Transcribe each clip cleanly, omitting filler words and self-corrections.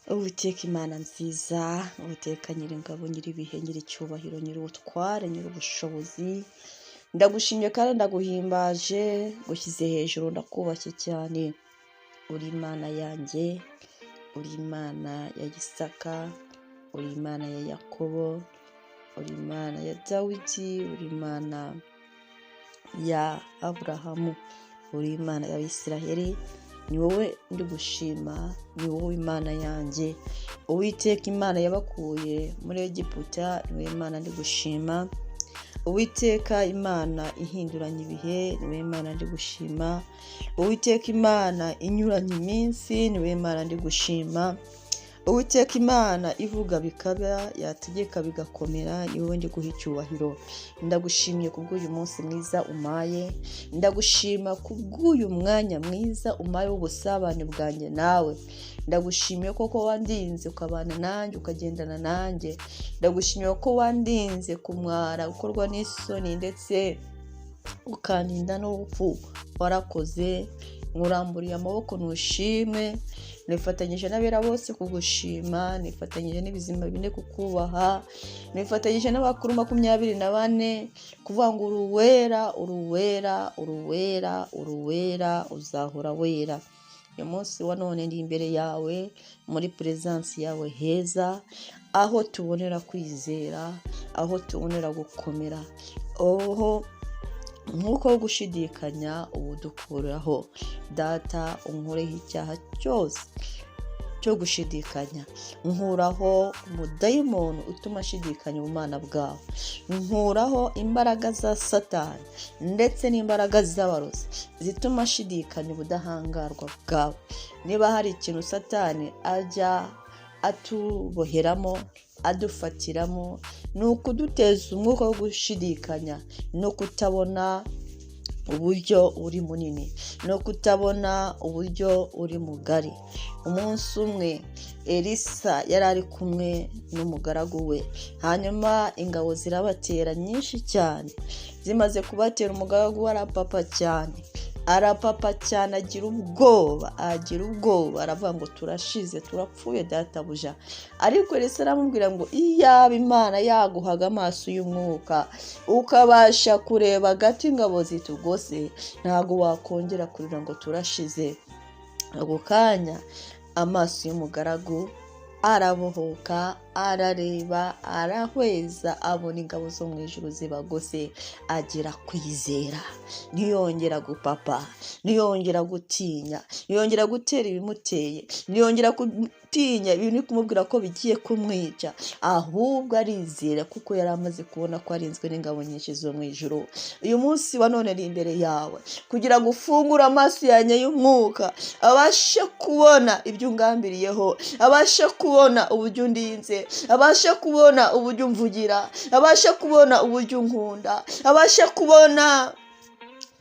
Uwiteka Imana nziza, Uwiteka Nyiringabo, Nyiribihe, Nyiricyubahiro, Nyirubutware, Nyirubushobozi, ndagushimye kandi ndaguhimbaje, gushyize hejuru, ndakubashye cyane. Uri Imana yanjye, uri Imana ya Isaka, uri Imana ya Yakobo, uri Imana ya Dawidi, uri Imana ya Aburahamu, uri Imana y'Abisiraheli. Ni wowe ndi gushima, ni wowe Imana yanjye. Uwiteka Imana yabakuye muri Egiputa, ni wowe Imana ndi gushima. Uwiteka Imana ihinduranya ibihe, ni wowe Imana ndi gushima. Uwiteka Imana inyuranya iminsi, ni wowe Imana ndi gushima. Uwiteka Imana ivuga bikaba, yategeka bigakomera, ni wowe ndi guha icyubahiro. Ndagushimiye kubw'uyu munsi mwiza umpaye, ndagushima kubw'uyu mwanya mwiza umpaye w'ubusabane bwanjye nawe. Ndagushimiye koko wandinze ukabana nanjye, ukagendana nanjye. Ndagushimiye ko wandinze kumwara, gukorwa n'isoni, ndetse ukaninda n'urupfu. Warakoze, nkuramburiye amaboko nushimwe. Nifatanyije n'abera bose kugushima, nifatanyije n'ibizima bine kukubaha, nifatanyije n'abakuru 24 kuvuga ngo uruwera, uruwera, uruwera, uruwera, uzahora wera. Uyu munsi wa none ndi imbere yawe muri presence yawe heza, aho tubonera kwizera, aho tubonera gukomera, aho nk'uko gushidikanya ubu dukuraho. Data, unkureho icyaha cyose cyo gushidikanya, nkuraho umudayimoni utuma ashidikanya ubumana bwawe, nkuraho imbaraga za Satani ndetse n'imbaraga z'abarozi zituma ashidikanya ubudahangarwa bwawe. Niba hari ikintu Satani ajya atuboheramo, adufatiramo, ni ukuduteza umwuka wo gushidikanya no kutabona uburyo uri munini, no kutabona uburyo uri mugari. Umunsi umwe Elisa yari ari kumwe n'umugaragu we, hanyuma ingabo zirabatera nyinshi cyane. Zimaze kubatera, umugaragu we arapapa cyane, agira ubwoba, aravuga ngo turashize, turapfuye databuja. Ariko Elisa aramubwira ngo iyaba Imana yaguhaga amaso y'umwuka ukabasha kureba gati ingabo zitugose, ntago wakongera kurira ngo turashize. Ako kanya amaso y'umugaragu arabohoka, arareba, arahweza, abona ingabo zo mu ijuru zibagose. Agira kwizera, ntiyongera gupapa, ntiyongera gutinya, ntiyongera gutera ibimuteye, ntiyongera gutinya ibintu kumubwira ko bigiye kumwica, ahubwo arizera kuko yari amaze kubona ko arinzwe n'ingabo nyinshi zo mu ijuru. Uyu munsi wa none ari imbere yawe kugira ngo ufungure amaso yanjye y'umwuka, abashe kubona ibyo ungambiriyeho, abashe kubona uburyo undinze, abashe kubona uburyo umvugira, abashe kubona uburyo unkunda, abashe kubona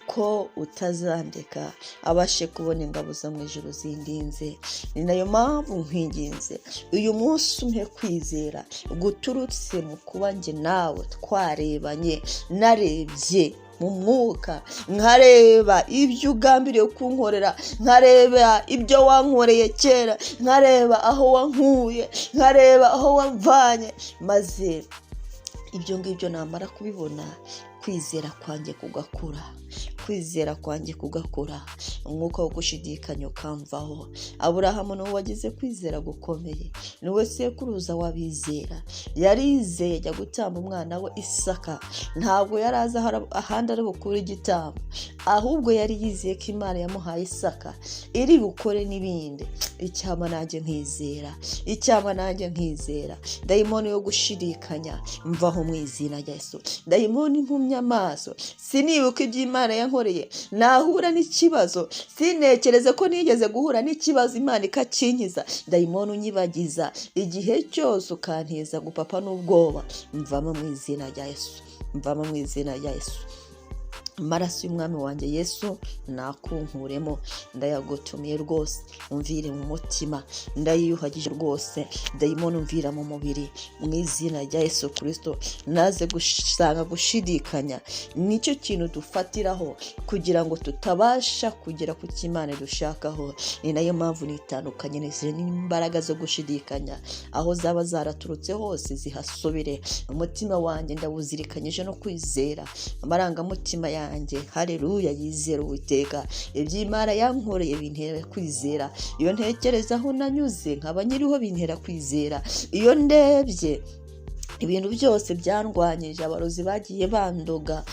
ko utazandeka, abashe kubona ingabo zo mu ijuru zindinze. Ni nayo mpamvu nkwinginze uyu munsi umpe kwizera guturutse mu kuba njye nawe twarebanye, narebye mu mwuka, nkareba ibyo ugambiriye kunkorera, nkareba ibyo wankoreye kera, nkareba aho wankuye, nkareba aho wamvanye, maze ibyo ngibyo namara kubibona, kwizera kwanjye kugakura, kwizera kwanjye kugakura, umwuka wo gushidikanya ukamvaho. Aburahamu niwe wagize kwizera gukomeye, niwe sekuruza w'abizera. Yarizeye ajya gutamba umwana we Isaka, ntabwo yari azi ahandi ari bukure igitambo, ahubwo yari yizeye ko Imana yamuhaye Isaka iri bukore n'ibindi. Icyama nanjye nkizera, dayimoni yo gushidikanya mvaho mu izina rya Yesu. Dayimoni impumya amaso, sinibuka iby'Imana yankoreye, nahura n'ikibazo sinekereze ko nigeze guhura n'ikibazo Imana ikakinkiza. Dayimoni unyibagiza igihe cyose, ukanteza gupapa n'ubwoba, mvamo mu izina rya Yesu, mvamo mu izina rya Yesu. amaraso y'umwami wanjye Yesu nakunkuremo, ndayagotomiye rwose, umvire mu mutima, ndayiyuhagije rwose, dayimoni umvira mu mubiri, mu izina rya Yesu Kristo. Naze gusanga gushidikanya nicyo kintu dufatiraho kugira ngo tutabasha kugera ku cy'Imana dushakaho. Ni nayo mpamvu nitandukanye n'imbaraga zo gushidikanya, aho zaba zaraturutse hose zihasobere. Umutima wanjye ndawuzirikanyije no kwizera, amarangamutima yanjye haleluya yizera Uwiteka. Iby'Imana yankoreye bintera kwizera, iyo ntekereza aho nanyuze nkaba nyiriho bintera kwizera. Iyo ndebye ibintu byose byandwanyije, abarozi bagiye bandoga,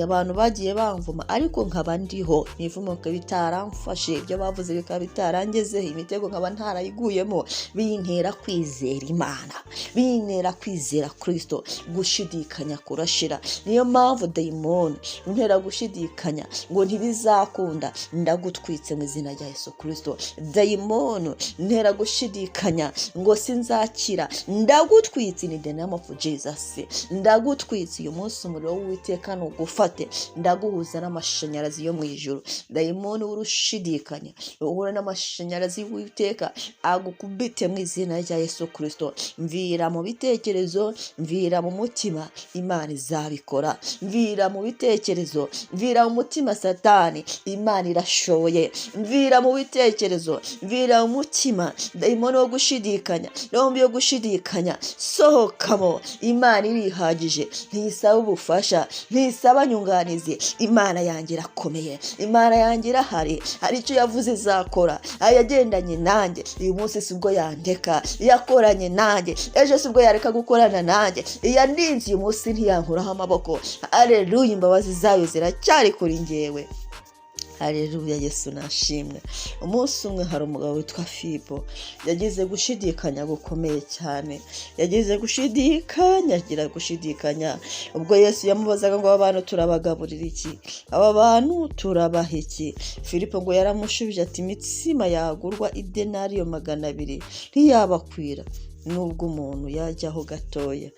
abantu bagiye bamvuma, ariko nkaba ndiho, nivumuka bitaramfashe, ibyo bavuze bikaba bitarangezeho, imitego nkaba ntarayiguyemo, bintera kwizera Imana, bintera kwizera Kristo. Gushidikanya kurashira. Niyo mpamvu dayimoni untera gushidikanya ngo ntibizakunda, ndagutwitse mu izina rya Yesu Kristo. Dayimoni untera gushidikanya ngo sinzakira, ndagutwitse in the name of Jesus. Ndagutwitse uyu munsi, umuriro w'Uwiteka ugufate, ndaguhuza n'amashanyarazi yo mu ijuru. Dayimoni urushidikanya uhura n'amashanyarazi y'Uwiteka agukubite mu izina rya Yesu Kristo. Mvira mu bitekerezo, mvira mu mutima, Imana izabikora. Mvira mu bitekerezo, mvira mu mutima, Satani, Imana irashoboye. Mvira mu bitekerezo, mvira mu mutima, dayimoni wo gushidikanya, rombi yo gushidikanya, sohokamo. Imana irihagije, ntisaba ubufasha, ntisaba nyunganizi. Imana yanjye irakomeye, Imana yanjye irahari, hari icyo yavuze izakora. Yagendanye nanjye uyu munsi, sibwo yandeka, yakoranye nanjye ejo, sibwo yareka gukorana nanjye. Yandinze uyu munsi, ntiyankuraho amaboko. Haleluya, imbabazi zayo ziracyari kuri njyewe. Haleluya, Yesu nashimwe. Umunsi umwe hari umugabo witwa Fibo, yagize gushidikanya gukomeye cyane, yagize gushidikanya, agira gushidikanya. Ubwo Yesu yamubazaga ngo aba bantu turabagaburira iki, aba bantu turabaha iki? Filipo ngo yaramushubije ati imitsima yagurwa idenariyo 200 ntiyabakwira nubwo umuntu yajyaho gatoya.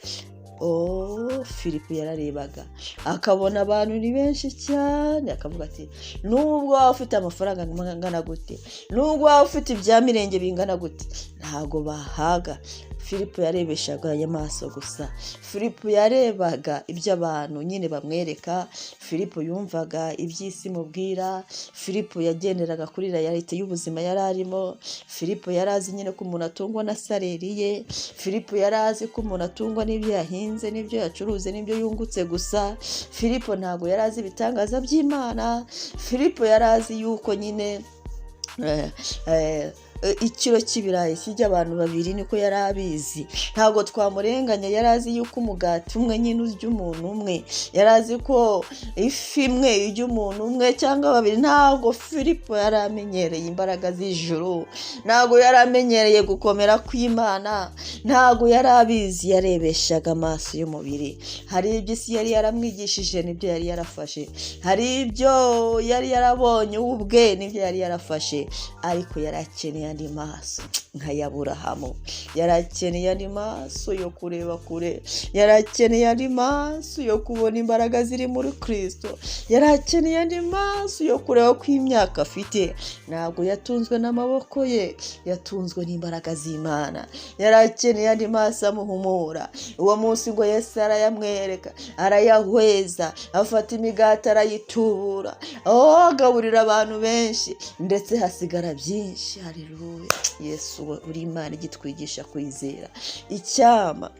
Filipo yararebaga akabona abantu ni benshi cyane, akavuga ati nubwo waba ufite amafaranga angana gute, nubwo waba ufite ibya mirenge bingana gute, ntago bahaga. Filipo yarebeshaga amaso gusa, Filipo yarebaga ibyo abantu nyine bamwereka, Filipo yumvaga iby'isi mubwira, Filipo yagenderaga kuri realite y'ubuzima yari arimo. Filipo yarazi nyine ko umuntu atungwa na saleri ye, Filipo yarazi ko umuntu atungwa n'ibyo yahinze, n'ibyo yacuruze, n'ibyo yungutse gusa. Filipo ntago yarazi ibitangaza by'Imana. Filipo yarazi yuko nyine ikiro cy'ibirayi kijya abantu 2 niko yari abizi. Ntago twamurenganya, yari azi yuko umugati umwe nyine urya umuntu umwe, yari azi ko ifi imwe irya umuntu umwe cyangwa 2. Ntago Filipo yari amenyereye imbaraga z'ijuru, ntago yari amenyereye gukomera kw'Imana, ntago yari abizi. Yarebeshaga amaso y'umubiri. Hari ibyo isi yari yaramwigishije n'ibyo yari yarafashe, hari ibyo yari yarabonye ubwe n'ibyo yari yarafashe, ariko yarakeneye andi maso nk'ayaburahamu. Yarakeneye andi maso yo kureba kure, yarakeneye andi maso yo kubona imbaraga ziri muri Kristo, yarakeneye andi maso yo kureba ko imyaka afite ntabwo yatunzwe n'amaboko ye, yatunzwe n'imbaraga z'Imana. Yarakeneye andi maso amuhumura. Uwo munsi ngo Yesu arayamwereka, arayahweza, afata imigati arayitubura, agaburira abantu benshi, ndetse hasigara byinshi. Haleluya, Yesu uri Imana igitwigisha kwizera. Icyama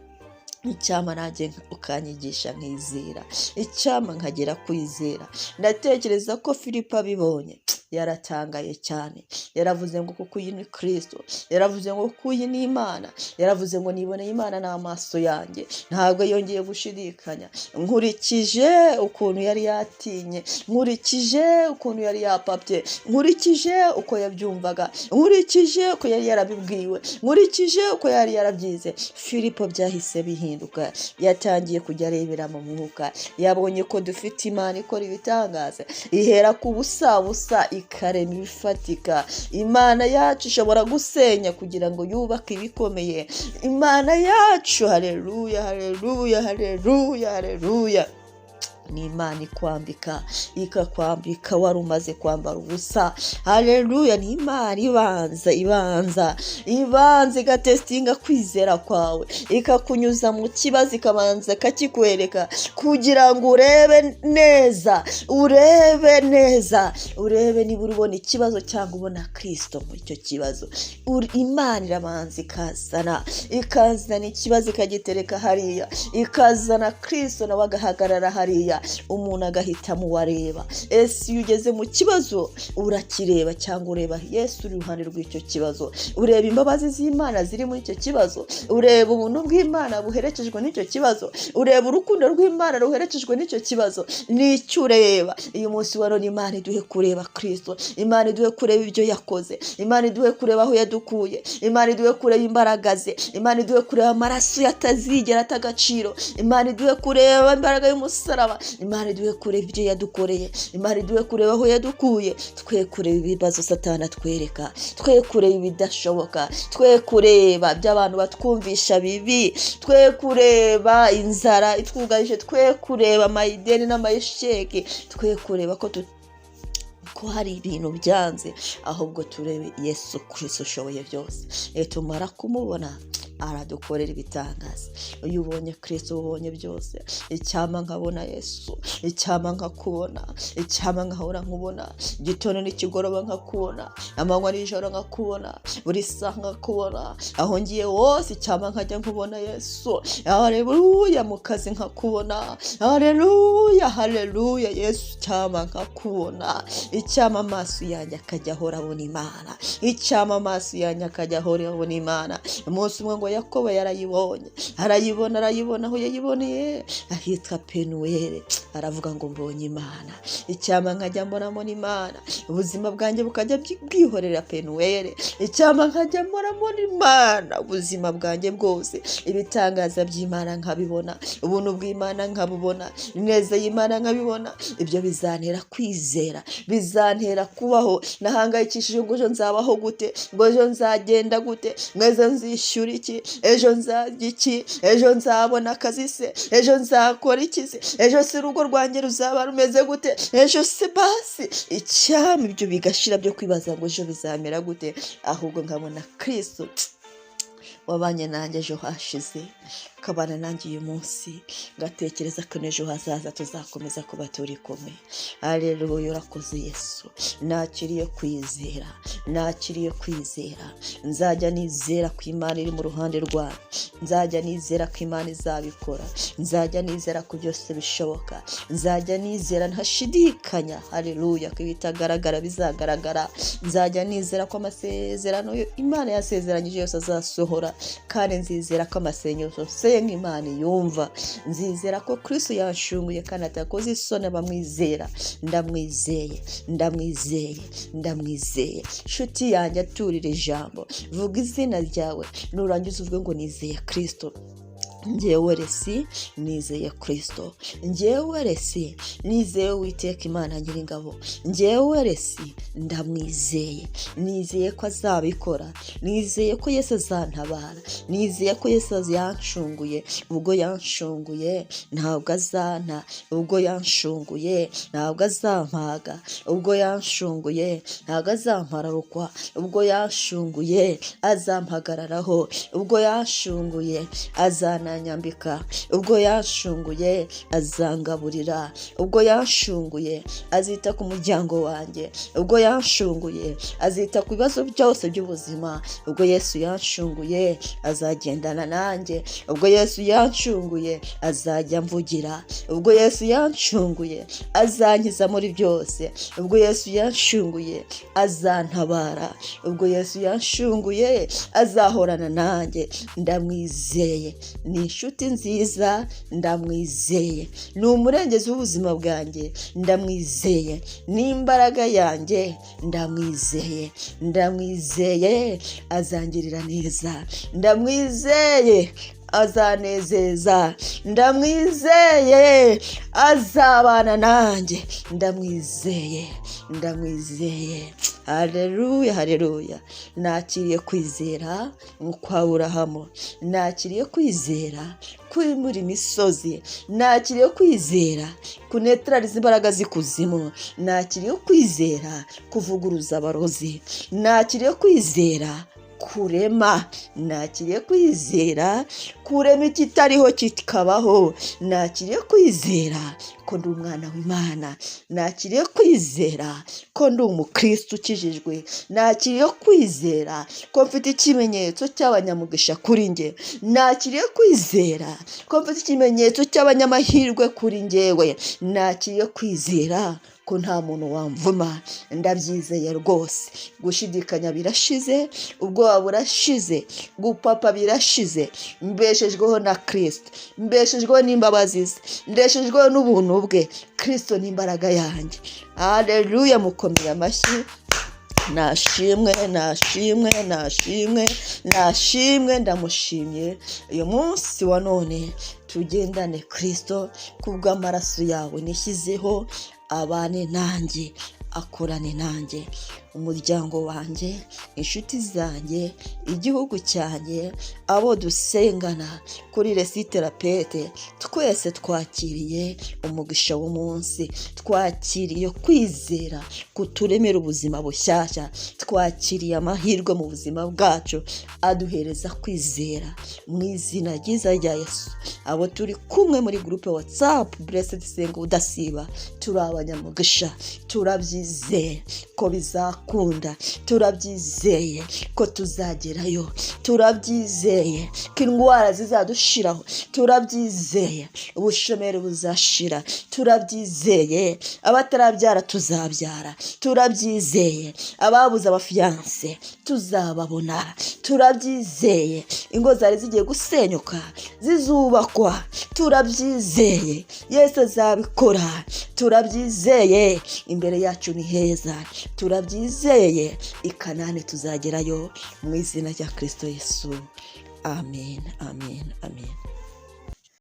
nanjye ukanyigisha nkizera, icyama nkagera kwizera. Ndatekereza ko Filipo abibonye yaratangaye cyane. Yaravuze ngo kuko uyu ni Kristo, yaravuze ngo kuko uyu ni Imana, yaravuze ngo niboneye Imana n'amaso yanjye. Ntabwo yongeye gushidikanya. Nkurikije ukuntu yari yatinye, nkurikije ukuntu yari yapapye, nkurikije uko yabyumvaga, nkurikije uko yari yarabibwiwe, nkurikije uko yari yarabyize, Filipo byahise bihinduka. Yatangiye kujya arebera mu mwuka. Yabonye ko dufite Imana ikora ibitangaza, ihera ku busa ikarema ibifatika. Imana yacu ishobora gusenya kugira ngo yubake ibikomeye. Imana yacu, haleluya, haleluya, haleluya, haleluya. ni Imana ikwambika ikakwambika wari umaze kwambara ubusa. Haleluya. ni Imana ibanza igatestinga kwizera kwawe, ikakunyuza mu kibazo, ikabanza ikakikwereka kugira ngo urebe niba urubona ikibazo cyangwa ubona Kristo muri icyo kibazo. Imana irabanza ikazana ikibazo ikagitereka hariya, ikazana Kristo nawe agahagarara hariya, umuntu agahitamo uwareba. Ese iyo ugeze mu kibazo urakireba cyangwa ureba Yesu uri iruhande rw'icyo kibazo, ureba imbabazi z'Imana ziri muri icyo kibazo, ureba ubuntu bw'Imana buherekejwe n'icyo kibazo, ureba urukundo rw'Imana ruherekejwe n'icyo kibazo. Nicyo ureba. Uyu munsi wa none Imana iduhe kureba Kristo, Imana iduhe kureba ibyo yakoze, Imana iduhe kureba aho yadukuye, Imana iduhe kureba imbaraga ze, Imana iduhe kureba amaraso yatazigera atagaciro, Imana iduhe kureba imbaraga y'umusaraba, Imana iduhe kureba ibyo yadukoreye, Imana iduhe kureba aho yadukuye. Twe kureba ibibazo Satani atwereka, twe kureba ibidashoboka, twe kureba by'abantu batwumvisha bibi, twe kureba inzara itwugarije, twe kureba amayideni n'amayesheki, twe kureba ko hari ibintu byanze, ahubwo turebe Yesu Kristo ushoboye byose. Tumara kumubona aradukorera ibitangaza. Iyo ubonye Kristo ubonye byose. Icyama nkabona Yesu, icyama nkakubona, icyama nkahora nkubona, igitondo n'ikigoroba nkakubona, amanywa n'ijoro nkakubona, buri saha nkakubona, aho ngiye hose icyama nkajya nkubona Yesu. Haleluya. mu kazi nkakubona, haleluya Yesu, icyama nkakubona. Icyama amaso yanjye akajya ahora abona Imana, icyama amaso yanjye akajya ahora abona Imana. Umunsi umwe ngo Yakobo yarayibonye, arayibona aho yayiboneye ahitwa Penuweli, aravuga ngo mbonye Imana. Icyama nkajya mbonamo Imana, ubuzima bwanjye bukajya bwihorera Penuweli. Icyama nkajya mbonamo Imana ubuzima bwanjye bwose, ibitangaza by'Imana nkabibona, ubuntu bw'Imana nkabubona, ineza y'Imana nkabibona. Ibyo bizantera kwizera, bizantera kubaho nahangayikishije ngo ejo nzabaho gute, ngo ejo nzagenda gute, ngo ejo nzishyura iki, ejo nzarya iki, ejo nzabona akazi se, ejo nzakora iki se, ejo se urugo rwanjye ruzaba rumeze gute, ejo se basi. Icyama ibyo bigashira byo kwibaza ngo ejo bizamera gute, ahubwo nkabona Kristo wabanye nanjye ejo hashize, kabana nanjye uyu munsi, ngatekereza ko n'ejo hazaza tuzakomeza kuba turi kumwe. Haleluya. urakoze Yesu. Nakiriye kwizera, nzajya nizera ko Imana iri mu ruhande rwawe, nzajya nizera ko Imana izabikora, nzajya nizera ko byose bishoboka, nzajya nizera ntashidikanya. Haleluya. ko ibitagaragara bizagaragara, nzajya nizera ko amasezerano Imana yasezeranyije yose azasohora, kandi nzizera ko amasengesho nk'Imana yumva, nzizera ko Kristo yanshunguye kandi atakoze isoni abamwizera. Ndamwizeye. Nshuti yanjye aturira ijambo, vuga izina ryawe, nurangiza uvuge ngo nizeye Kristo. Njyewe resi nizeye Kristo, njyewe resi nizeye Uwiteka Imana Nyiringabo, njyewe resi ndamwizeye, nizeye ko azabikora, nizeye ko Yesu azantabara, nizeye ko Yesu yanshunguye. Ubwo yanshunguye ntabwo azanta, ubwo yanshunguye ntabwo azampaga, ubwo yanshunguye ntabwo azampararukwa, ubwo yanshunguye azampagararaho, ubwo yanshunguye azananyambika, ubwo yanshunguye azangaburira, ubwo yanshunguye azita ku muryango wanjye, ubwo yanshunguye azita ku bibazo byose by'ubuzima, ubwo Yesu yanshunguye azagendana nanjye, ubwo Yesu yanshunguye azajya mvugira, ubwo Yesu yanshunguye azankiza muri byose, ubwo Yesu yanshunguye azantabara, ubwo Yesu yanshunguye azahorana nanjye. Ndamwizeye, ni inshuti nziza, ndamwizeye, ni umurengezi w'ubuzima bwanjye, ndamwizeye, ni imbaraga yanjye, ndamwizeye azangirira neza, ndamwizeye azanezeza, ndamwizeye, azabana nanjye, ndamwizeye. Haleluya, haleluya. Nakiriye kwizera kwa Aburahamu, nakiriye kwizera kwimura imisozi, nakiriye kwizera kunetraliza imbaraga z'ikuzimu, nakiriye kwizera kuvuguruza abarozi, nakiriye kwizera kurema, nakiriye kwizera kurema ikitariho kikabaho, nakiriye kwizera ko ndi umwana w'Imana, nakiriye kwizera ko ndi umukristo ukijijwe, nakiriye kwizera ko mfite ikimenyetso cy'abanyamugisha kuri njye, nakiriye kwizera ko mfite ikimenyetso cy'abanyamahirwe kuri njyewe, nakiriye kwizera ko nta muntu wamvuma, ndabyizeye rwose. Gushidikanya birashize, ubwoba burashize, gupapa birashize, mbeshejweho na Kristo, mbeshejweho n'imbabazi ze, ndeshejweho n'ubuntu bwe. Kristo ni imbaraga yanjye. Haleluya, mukomere amashyi. Nashimwe, ndamushimye uyu munsi wa none. Tugendane Kristo kubw'amaraso yawe nishyizeho, abane nanjye, akorane nanjye, umuryango wanjye, inshuti zanjye, igihugu cyanjye, abo dusengana kuri resiterapete, twese twakiriye umugisha w'umunsi, twakiriye kwizera kuturemera ubuzima bushyashya, twakiriye amahirwe mu buzima bwacu, aduhereza kwizera mu izina ryiza rya Yesu. Abo turi kumwe muri groupe WhatsApp Blessed Senga udasiba, turi abanyamugisha, turabyizeye ko bizakunda, turabyizeye ko tuzagerayo, turabyizeye ko indwara zizadushiraho, turabyizeye ubushomeri buzashira, turabyizeye abatarabyara tuzabyara, turabyizeye ababuze abafiyanse tuzababona, turabyizeye ingo zari zigiye gusenyuka zizubakwa, turabyizeye Yesu azabikora, turabyizeye imbere yacu ni heza, turabyizeye i Kanani tuzagerayo mu izina rya Kristo Yesu. Amen, amen, amen.